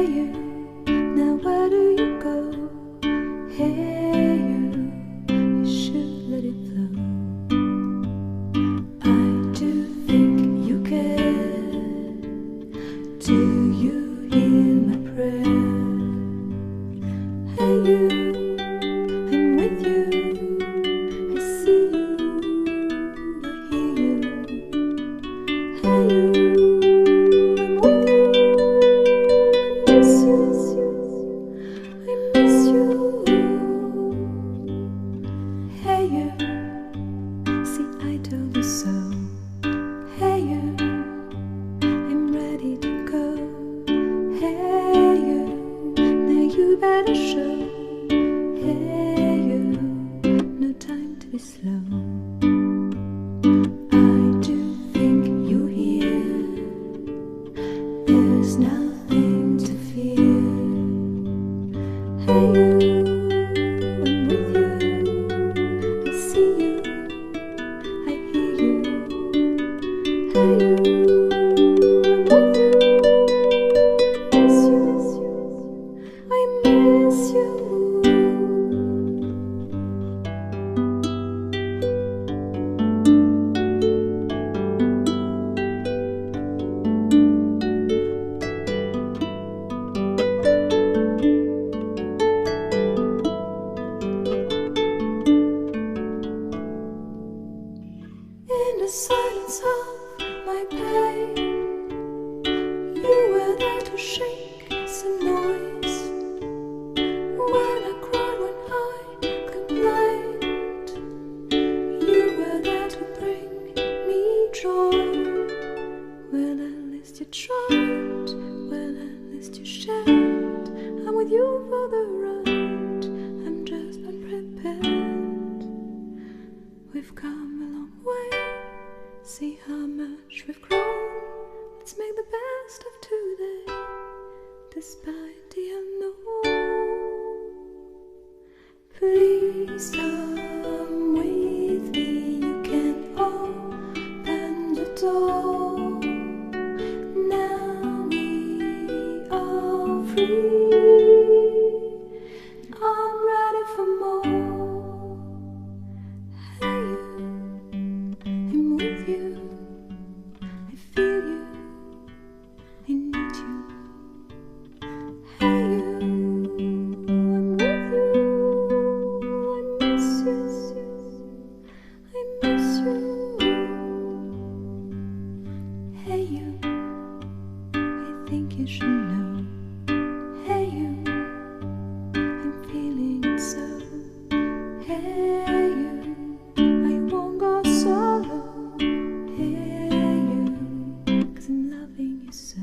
you, now where do you go? Hey you should let it flow. I do think you care. Do you hear my prayer? Hey you, I'm with you. I see you, I hear you. Hey you, I'm with you. I miss you, I miss you. Hey you, see I told you so. Hey you, I'm ready to go. Hey you, now you better show. Hey you, no time to be slow. I do think you hear. There's nothing to fear. Hey you, I'm with you. I see you, I hear you. Hey you, I'm with you. I miss you. In the silence of my pain, you were there to shake some noise. When I cried, when I complained, you were there to bring me joy. Well, at least you tried, well, at least you shared. I'm with you for the ride, I'm just unprepared. We've come a long way, see how much we've grown. Let's make the best of today, despite the unknown. Please come with me, you can open the door. Now we are free, I'm ready for more. Hey you, I'm with you. I feel you, I need you. Hey you, I'm with you. I miss you, I miss you. Hey you, I think you should know. Hey you, I'm feeling it so. Hey you, I won't go solo. Hey you, 'cause I'm loving you so.